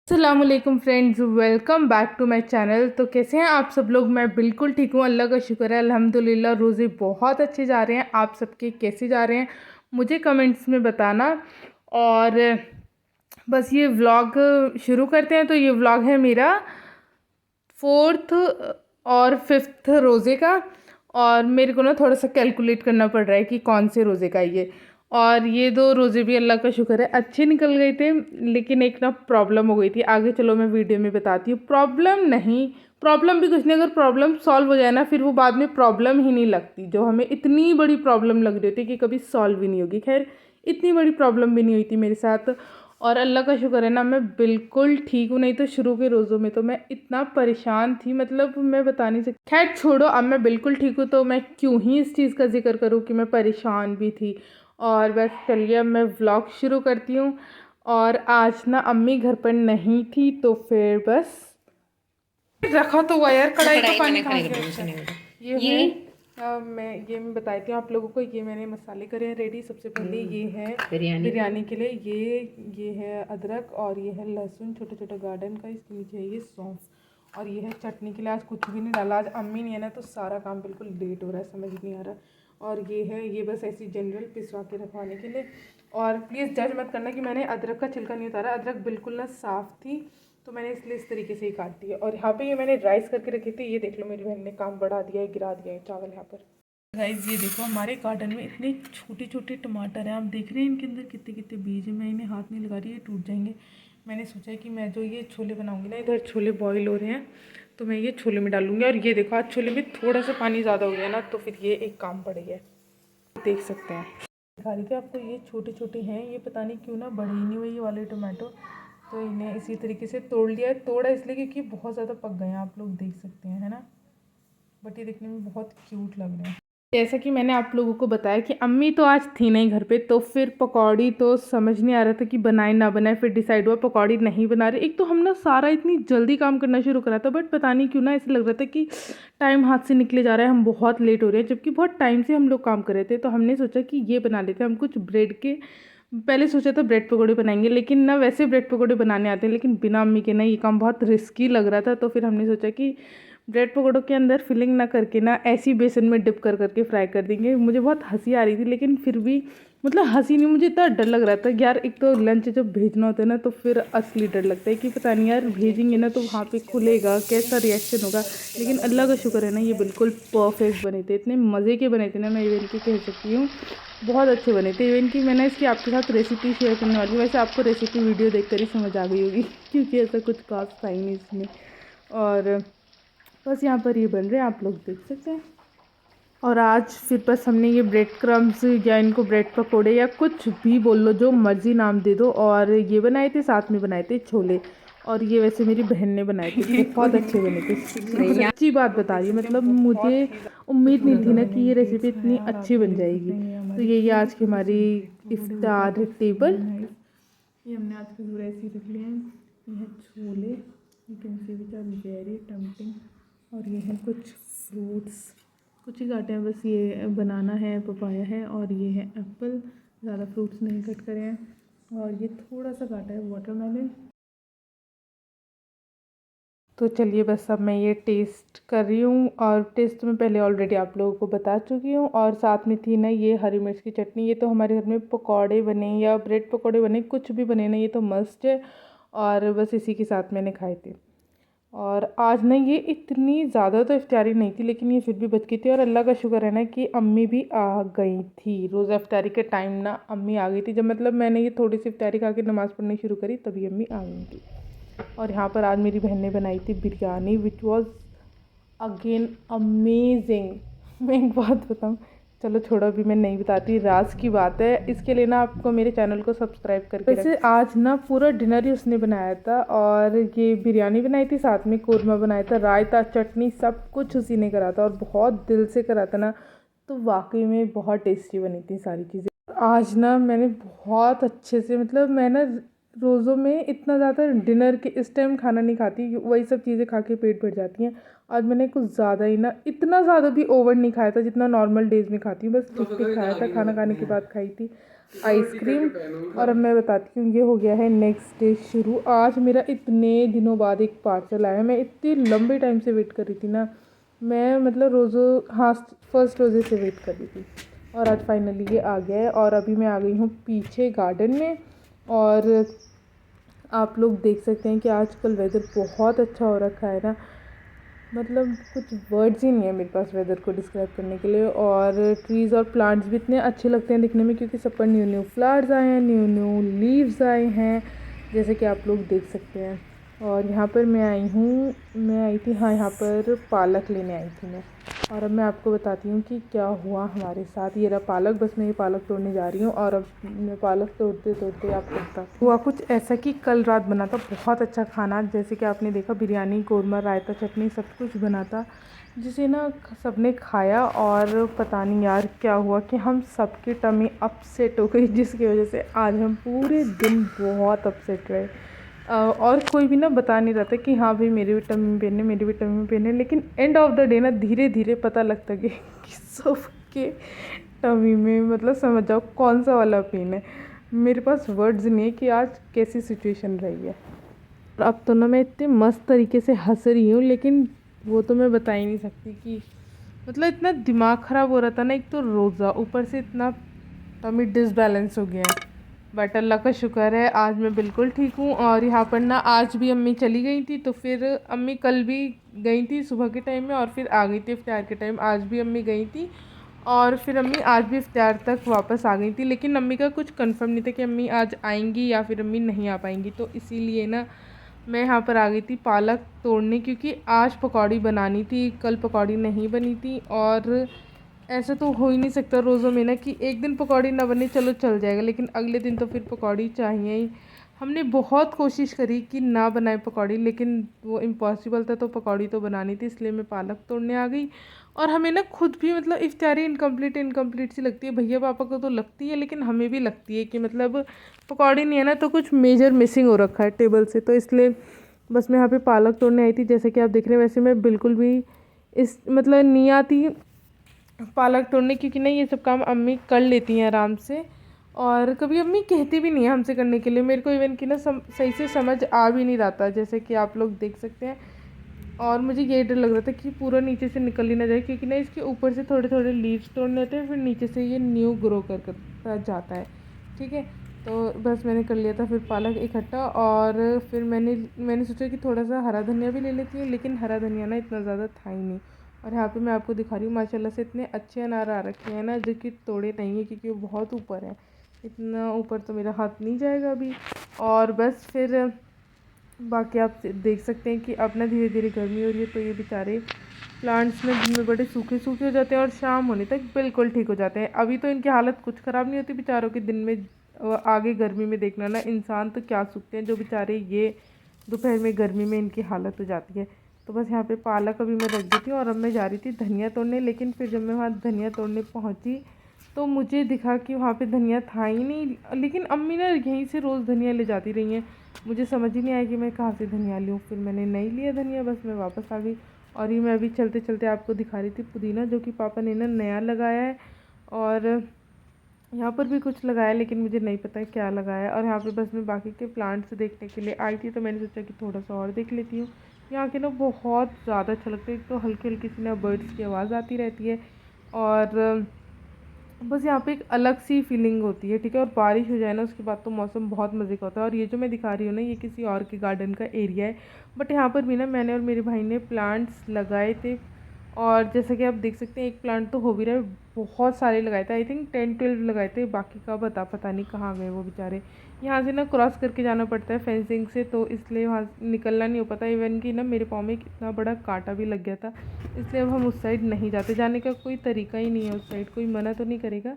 अस्सलामुअलैकुम friends, welcome back to my channel. तो कैसे हैं आप सब लोग? मैं बिल्कुल ठीक हूँ, अल्लाह का शुक्र है, अल्हम्दुलिल्लाह। रोज़े बहुत अच्छे जा रहे हैं। आप सबके कैसे जा रहे हैं मुझे कमेंट्स में बताना। और बस ये व्लॉग शुरू करते हैं। तो ये व्लॉग है मेरा 4th और 5th रोज़े का। और मेरे को ना थोड़ा सा कैलकुलेट करना पड़ रहा है कि कौन से रोज़े का ये। और ये 2 रोज़े भी अल्लाह का शुक्र है अच्छे निकल गए थे। लेकिन एक ना प्रॉब्लम हो गई थी, आगे चलो मैं वीडियो में बताती हूँ। प्रॉब्लम भी कुछ नहीं, अगर प्रॉब्लम सॉल्व हो जाए ना फिर वो बाद में प्रॉब्लम ही नहीं लगती। जो हमें इतनी बड़ी प्रॉब्लम लग रही थी कि कभी सॉल्व ही नहीं होगी। खैर, इतनी बड़ी प्रॉब्लम भी नहीं हुई थी मेरे साथ। और अल्लाह का शुक्र है ना, मैं बिल्कुल ठीक हूँ। नहीं तो शुरू के रोज़ों में तो मैं इतना परेशान थी, मतलब मैं बता नहीं सकती। खैर छोड़ो, अब मैं बिल्कुल ठीक हूँ तो मैं क्यों ही इस चीज़ का जिक्र करूँ कि मैं परेशान भी थी। और बस चलिए अब मैं व्लॉग शुरू करती हूँ। और आज ना अम्मी घर पर नहीं थी तो फिर बस रखा तो हुआ यार, कढ़ाई का पानी कहाँ गया? मैं बताती हूँ आप लोगों को। ये मैंने मसाले करे हैं रेडी। सबसे पहले ये है बिरयानी के लिए, ये है अदरक और ये है लहसुन छोटा छोटा गार्डन का। इसके नीचे है ये सौंफ। और ये है चटनी के लिए। आज कुछ भी नहीं डाला, आज अम्मी नहीं है ना तो सारा काम बिल्कुल लेट हो रहा है, समझ नहीं आ रहा। और ये बस ऐसी जनरल पिसवा के रखवाने के लिए। और प्लीज़ जज मत करना कि मैंने अदरक का छिलका नहीं उतारा, अदरक बिल्कुल ना साफ़ थी तो मैंने इसलिए इस तरीके से ही काट दिया। और यहाँ पे ये मैंने राइस करके रखे थे। ये देख लो मेरी बहन ने काम बढ़ा दिया है, गिरा दिया है चावल यहाँ पर। गाइस ये देखो, हमारे गार्डन में इतने छोटे छोटे टमाटर हैं, आप देख रहे हैं इनके अंदर कितने कितने बीज हैं। मैं इन्हें हाथ नहीं लगा रही, ये टूट जाएंगे। मैंने सोचा है कि मैं जो ये छोले बनाऊंगी ना, इधर छोले बॉईल हो रहे हैं तो मैं ये छोले में डालूंगी। और ये देखो, आज छोले में थोड़ा सा पानी ज़्यादा हो गया ना तो फिर ये एक काम पड़ गया, देख सकते हैं। दिखा रही थी आपको, ये छोटे छोटे हैं, ये पता नहीं क्यों ना बढ़े ही नहीं हुए ये वाले टमाटो। तो इन्हें इसी तरीके से तोड़ लिया है। तोड़ा इसलिए क्योंकि बहुत ज़्यादा पक गए हैं, आप लोग देख सकते हैं, है ना। बट ये दिखने में बहुत क्यूट लग रहे हैं। जैसा कि मैंने आप लोगों को बताया कि अम्मी तो आज थी नहीं घर पे, तो फिर पकौड़ी तो समझ नहीं आ रहा था कि बनाए ना बनाए। फिर डिसाइड हुआ पकौड़ी नहीं बना रहे। एक तो हम ना सारा इतनी जल्दी काम करना शुरू करा था, बट पता नहीं क्यों ना ऐसा लग रहा था कि टाइम हाथ से निकले जा रहा है, हम बहुत लेट हो रहे हैं। जबकि बहुत टाइम से हम लोग काम कर रहे थे। तो हमने सोचा कि ये बना लेते हैं हम कुछ ब्रेड के। पहले सोचा था ब्रेड पकौड़े बनाएंगे, लेकिन ना वैसे ब्रेड पकौड़े बनाने आते हैं लेकिन बिना अम्मी के ना ये काम बहुत रिस्की लग रहा था। तो फिर हमने सोचा कि ब्रेड पकौड़ों के अंदर फिलिंग ना करके ना ऐसी बेसन में डिप कर करके फ्राई कर देंगे। मुझे बहुत हंसी आ रही थी, लेकिन फिर भी मतलब हंसी नहीं, मुझे इतना डर लग रहा था यार। एक तो लंच जब भेजना होता है ना तो फिर असली डर लगता है कि पता नहीं यार भेजेंगे ना तो वहाँ पे खुलेगा कैसा रिएक्शन होगा। लेकिन अल्लाह का शुक्र है ना, ये बिल्कुल परफेक्ट बने थे, इतने मज़े के बने थे ना, मैं इवन की कह सकती हूँ बहुत अच्छे बने थे। इवन की मैंने इसकी आपके साथ रेसिपी शेयर करने वाली हूँ। वैसे आपको रेसिपी वीडियो देखकर ही समझ आ गई होगी क्योंकि ऐसा कुछ खास था ही नहीं इसमें। और बस यहाँ पर ये बन रहे हैं, आप लोग देख सकते हैं। और आज फिर बस हमने ये ब्रेड क्रम्स या इनको ब्रेड पकोड़े या कुछ भी बोल लो, जो मर्ज़ी नाम दे दो। और ये बनाए थे, साथ में बनाए थे छोले। और ये वैसे मेरी बहन ने बनाए थे, बहुत अच्छे बने थे। सच्ची बात बता रही हूँ, मतलब मुझे उम्मीद नहीं थी ना कि ये रेसिपी इतनी अच्छी बन जाएगी। तो ये आज की हमारी इफ्तार टेबल। ये हमने आज की पूरा ऐसे रख लिए हैं। ये है chole, you can see which are very tempting. और ये है कुछ फ्रूट्स, कुछ ही काटे हैं बस। ये बनाना है, पपाया है और ये है एप्पल। ज़्यादा फ्रूट्स नहीं कट करे हैं। और ये थोड़ा सा काटा है वाटरमेलन। तो चलिए बस अब मैं ये टेस्ट कर रही हूँ। और टेस्ट में पहले ऑलरेडी आप लोगों को बता चुकी हूँ। और साथ में थी ना ये हरी मिर्च की चटनी। ये तो हमारे घर में पकौड़े बने या ब्रेड पकौड़े बने, कुछ भी बने ना, ये तो मस्त है। और बस इसी के साथ मैंने खाए थे। और आज ना ये इतनी ज़्यादा तो इफ्तारी नहीं थी, लेकिन ये फिर भी बच गई थी। और अल्लाह का शुक्र है ना कि अम्मी भी आ गई थी। रोज़ा इफ्तारी के टाइम ना अम्मी आ गई थी। जब मतलब मैंने ये थोड़ी सी इफ्तारी खा के नमाज़ पढ़नी शुरू करी तभी अम्मी आ गई थी। और यहाँ पर आज मेरी बहन ने बनाई थी biryani, which was again amazing. मैं एक बात बताऊँ, चलो छोड़ो अभी मैं नहीं बताती, राज की बात है। इसके लिए ना आपको मेरे चैनल को सब्सक्राइब करके वैसे आज ना पूरा डिनर ही उसने बनाया था। और ये बिरयानी बनाई थी, साथ में कौरमा बनाया था, रायता, चटनी, सब कुछ उसी ने करा था। और बहुत दिल से करा था ना, तो वाकई में बहुत टेस्टी बनी थी सारी चीज़ें। आज ना मैंने बहुत अच्छे से, मतलब मैं ना रोज़ों में इतना ज़्यादा डिनर के इस टाइम खाना नहीं खाती, वही सब चीज़ें खा के पेट भर जाती हैं। आज मैंने कुछ ज़्यादा ही ना, इतना ज़्यादा भी ओवर नहीं खाया था जितना नॉर्मल डेज़ में खाती हूँ। बस ठीक ठीक खाया था, खाना खाने के बाद खाई थी। आइसक्रीम। और अब मैं बताती हूँ, ये हो गया है नेक्स्ट डे शुरू। आज मेरा इतने दिनों बाद एक पार्सल आया, मैं इतने लंबे टाइम से वेट कर रही थी ना, मैं मतलब रोज़ों, हाँ, फर्स्ट रोज़े से वेट कर रही थी और आज फाइनली ये आ गया है। और अभी मैं आ गई हूँ पीछे गार्डन में और आप लोग देख सकते हैं कि आजकल वेदर बहुत अच्छा हो रखा है ना, मतलब कुछ वर्ड्स ही नहीं है मेरे पास वेदर को डिस्क्राइब करने के लिए। और ट्रीज़ और प्लांट्स भी इतने अच्छे लगते हैं दिखने में, क्योंकि सब पर न्यू न्यू फ्लावर्स आए हैं, न्यू न्यू लीव्स आए हैं, जैसे कि आप लोग देख सकते हैं। और यहाँ पर मैं आई थी, हाँ, यहाँ पर पालक लेने आई थी मैं। और अब मैं आपको बताती हूँ कि क्या हुआ हमारे साथ। ये रहा पालक, बस मैं ये पालक तोड़ने जा रही हूँ। और अब मैं पालक तोड़ते तोड़ते आपको बताती हुआ कुछ ऐसा कि कल रात बना था बहुत अच्छा खाना, जैसे कि आपने देखा, बिरयानी, कौरमा, रायता, चटनी, सब कुछ बना था, जिसे ना सबने खाया। और पता नहीं यार क्या हुआ कि हम सबकी टमी अपसेट हो गई, जिसकी वजह से आज हम पूरे दिन बहुत अपसेट रहे। और कोई भी ना बता नहीं रहा था कि हाँ भाई मेरे भी टमी पेन है, मेरे भी टमी पेन है, लेकिन एंड ऑफ द डे ना धीरे धीरे पता लगता गया कि सबके टमी में, मतलब समझ जाओ कौन सा वाला पेन है। मेरे पास वर्ड्स नहीं है कि आज कैसी सिचुएशन रही है। अब तो ना मैं इतने मस्त तरीके से हंस रही हूँ, लेकिन वो तो मैं बता ही नहीं सकती कि मतलब इतना दिमाग ख़राब हो रहा था ना, एक तो रोज़ा, ऊपर से इतना टमी डिसबैलेंस हो गया है। बट अल्लाह का शुक्र है आज मैं बिल्कुल ठीक हूँ। और यहाँ पर ना आज भी अम्मी चली गई थी, तो फिर अम्मी कल भी गई थी सुबह के टाइम में और फिर आ गई थी इफ्तार के टाइम। आज भी अम्मी गई थी और फिर अम्मी आज भी इफ्तार तक वापस आ गई थी, लेकिन अम्मी का कुछ कंफर्म नहीं था कि अम्मी आज आएंगी या फिर अम्मी नहीं आ पाएंगी। तो इसीलिए ना मैं यहाँ पर आ गई थी पालक तोड़ने, क्योंकि आज पकौड़ी बनानी थी, कल पकौड़ी नहीं बनी थी। और ऐसा तो हो ही नहीं सकता रोज़ों में ना कि एक दिन पकौड़ी ना बने, चलो चल जाएगा, लेकिन अगले दिन तो फिर पकौड़ी चाहिए ही। हमने बहुत कोशिश करी कि ना बनाए पकौड़ी, लेकिन वो इम्पॉसिबल था, तो पकौड़ी तो बनानी थी, इसलिए मैं पालक तोड़ने आ गई। और हमें ना खुद भी मतलब इफ्तारी इनकम्प्लीट इनकम्प्लीट सी लगती है, भैया पापा को तो लगती है, लेकिन हमें भी लगती है कि मतलब पकौड़ी नहीं है ना, तो कुछ मेजर मिसिंग हो रखा है टेबल से। तो इसलिए बस मैं यहाँ पे पालक तोड़ने आई थी, जैसे कि आप देख रहे हैं। वैसे मैं बिल्कुल भी इस मतलब नहीं आती पालक तोड़ने, क्योंकि ना ये सब काम अम्मी कर लेती हैं आराम से। और कभी अम्मी कहती भी नहीं है हमसे करने के लिए, मेरे को इवन कि ना सही से समझ आ भी नहीं रहा था, जैसे कि आप लोग देख सकते हैं। और मुझे ये डर लग रहा था कि पूरा नीचे से निकल ही ना जाए, क्योंकि ना इसके ऊपर से थोड़े थोड़े लीव्स तोड़ने होते हैं, फिर नीचे से ये न्यू ग्रो कर जाता है। ठीक है, तो बस मैंने कर लिया था फिर पालक इकट्ठा। और फिर मैंने सोचा कि थोड़ा सा हरा धनिया भी ले लेती हूँ, लेकिन हरा धनिया ना इतना ज़्यादा था ही नहीं। और यहाँ पे मैं आपको दिखा रही हूँ, माशाल्लाह से इतने अच्छे अनार आ रखे हैं ना, जो कि तोड़े नहीं है, क्योंकि वो बहुत ऊपर है। इतना ऊपर तो मेरा हाथ नहीं जाएगा अभी। और बस फिर बाकी आप देख सकते हैं कि अब ना धीरे धीरे गर्मी हो रही है, तो ये बेचारे प्लांट्स में दिन में बड़े सूखे सूखे हो जाते हैं और शाम होने तक बिल्कुल ठीक हो जाते हैं। अभी तो इनकी हालत कुछ ख़राब नहीं होती बेचारों की, दिन में आगे गर्मी में देखना ना इंसान तो क्या सूखते हैं, जो बेचारे ये दोपहर में गर्मी में इनकी हालत हो जाती है। तो बस यहाँ पे पालक अभी मैं रख देती हूँ और अब मैं जा रही थी धनिया तोड़ने, लेकिन फिर जब मैं वहाँ धनिया तोड़ने पहुँची तो मुझे दिखा कि वहाँ पे धनिया था ही नहीं। लेकिन अम्मी ना यहीं से रोज़ धनिया ले जाती रही हैं, मुझे समझ ही नहीं आया कि मैं कहाँ से धनिया लूँ। फिर मैंने नहीं लिया धनिया, बस मैं वापस आ गई। और ये मैं अभी चलते चलते आपको दिखा रही थी पुदीना, जो कि पापा ने ना नया लगाया है। और यहाँ पर भी कुछ लगाया, लेकिन मुझे नहीं पता क्या लगाया है। और यहाँ पे बस मैं बाकी के प्लांट्स देखने के लिए आई थी, तो मैंने सोचा कि थोड़ा सा और देख लेती हूँ। यहाँ के ना बहुत ज़्यादा अच्छा लगता है, एक तो हल्की हल्की सी ना बर्ड्स की आवाज़ आती रहती है, और बस यहाँ पे एक अलग सी फीलिंग होती है। ठीक है, और बारिश हो जाए ना उसके बाद तो मौसम बहुत मज़े का होता है। और ये जो मैं दिखा रही हूँ ना, ये किसी और के गार्डन का एरिया है, बट यहाँ पर भी ना मैंने और मेरे भाई ने प्लांट्स लगाए थे। और जैसा कि आप देख सकते हैं, एक प्लांट तो हो भी रहा है, बहुत सारे लगाए थे, आई थिंक 10-12 लगाए थे, बाकी का पता नहीं कहाँ गए वो बेचारे। यहाँ से ना क्रॉस करके जाना पड़ता है फेंसिंग से, तो इसलिए वहाँ निकलना नहीं हो पाता। इवन कि ना मेरे पाँव में कितना बड़ा कांटा भी लग गया था, इसलिए अब हम उस साइड नहीं जाते, जाने का कोई तरीका ही नहीं है उस साइड, कोई मना तो नहीं करेगा,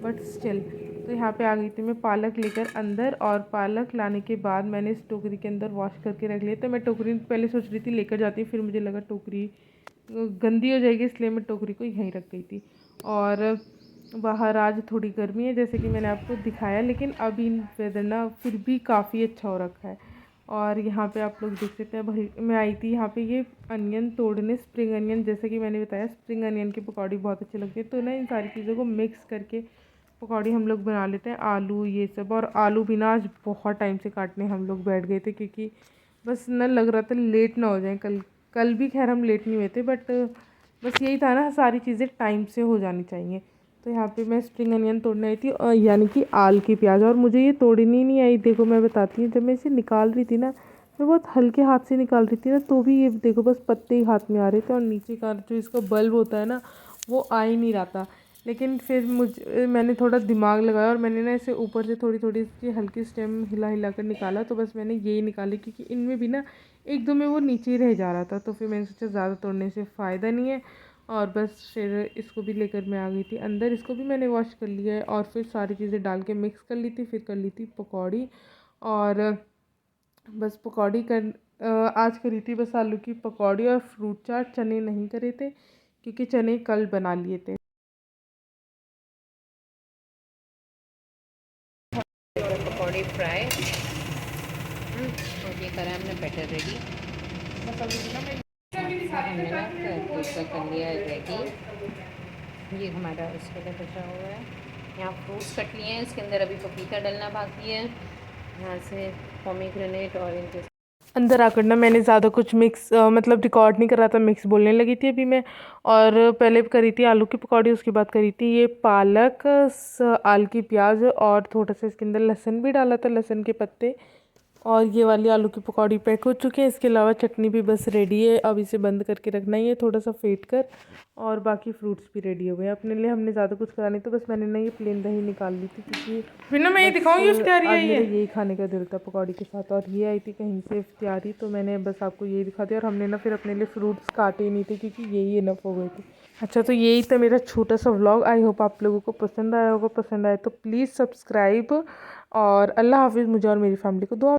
बट स्टिल। तो यहाँ पे आ गई थी मैं पालक लेकर अंदर, और पालक लाने के बाद मैंने इस टोकरी के अंदर वॉश करके रख लिया। तो मैं टोकरी पहले सोच रही थी लेकर जाती हूँ, फिर मुझे लगा टोकरी गंदी हो जाएगी, इसलिए मैं टोकरी को यहीं रख गई थी। और बाहर आज थोड़ी गर्मी है, जैसे कि मैंने आपको दिखाया, लेकिन अभी वेदर ना फिर भी काफ़ी अच्छा हो रखा है। और यहाँ पे आप लोग देख सकते हैं, भाई मैं आई थी यहाँ पे ये अनियन तोड़ने, स्प्रिंग अनियन, जैसे कि मैंने बताया स्प्रिंग अनियन की पकौड़ी बहुत अच्छी लगती है। तो ना इन सारी चीज़ों को मिक्स करके पकौड़ी हम लोग बना लेते हैं, आलू ये सब। और आलू भी ना आज बहुत टाइम से काटने हम लोग बैठ गए थे, क्योंकि बस ना लग रहा था लेट ना हो जाए। कल भी खैर हम लेट नहीं हुए थे, बट बस यही था ना, सारी चीज़ें टाइम से हो जानी चाहिए। तो यहाँ पे मैं स्प्रिंग अनियन तोड़ने आई थी, और यानी कि आल की प्याज, और मुझे ये तोड़नी नहीं आई। देखो मैं बताती हूँ, जब मैं इसे निकाल रही थी ना, मैं बहुत हल्के हाथ से निकाल रही थी ना, तो भी ये देखो बस पत्ते ही हाथ में आ रहे थे, और नीचे का जो इसका बल्ब होता है ना, वो आ ही नहीं रहा था। लेकिन फिर मैंने थोड़ा दिमाग लगाया, और मैंने ना इसे ऊपर से थोड़ी थोड़ी इसकी हल्की स्टेम हिला हिला कर निकाला। तो बस मैंने यही निकाली, क्योंकि इनमें भी ना एक दो में वो नीचे ही रह जा रहा था। तो फिर मैंने सोचा ज़्यादा तोड़ने से फ़ायदा नहीं है, और बस फिर इसको भी लेकर मैं आ गई थी अंदर। इसको भी मैंने वॉश कर लिया है, और फिर सारी चीज़ें डाल के मिक्स कर ली थी। फिर कर ली थी पकौड़ी, और बस पकौड़ी आज करी थी बस आलू की पकौड़ी और फ्रूट चाट। चने नहीं करे थे, क्योंकि चने कल बना लिए थे। पकौड़ी फ्राई, और ये करा हमने बैटर रेडी। हमने ना इसका कर लिया है रेडी। ये हमारा इसके लिए बचा हुआ है। यहाँ फ्रूट्स कट लिए हैं, इसके अंदर अभी पपीता डलना बाकी है। यहाँ से पोमीग्रेनेट और इनके अंदर आकर ना मैंने ज़्यादा कुछ मिक्स मतलब रिकॉर्ड नहीं कर रहा था, मिक्स बोलने लगी थी अभी मैं। और पहले करी थी आलू की पकौड़ी, उसके बाद करी थी ये पालक, आल की प्याज, और थोड़ा सा इसके अंदर लहसुन भी डाला था, लहसुन के पत्ते। और ये वाली आलू की पकौड़ी पैक हो चुकी है। इसके अलावा चटनी भी बस रेडी है, अब इसे बंद करके रखना ही है थोड़ा सा फेंट कर। और बाकी फ्रूट्स भी रेडी हो गए। अपने लिए हमने ज़्यादा कुछ करा नहीं, तो बस मैंने ना ये प्लेन दही निकाल ली थी, क्योंकि फिर ना मैं ये दिखाऊंगी इफ्तियारी आज मेरा यही खाने का दिल था पकौड़ी के साथ। और ये आई थी कहीं से इफ्तियारी, तो मैंने बस आपको यही दिखा दिया। और हमने ना फिर अपने लिए फ्रूट्स काटे ही नहीं थे, क्योंकि यही इनफ हो गई थी। अच्छा, तो यही था मेरा छोटा सा व्लॉग। आई होप आप लोगों को पसंद आया होगा। पसंद आए तो प्लीज़ सब्सक्राइब, और अल्लाह हाफिज़। मुझे और मेरी फैमिली को दुआ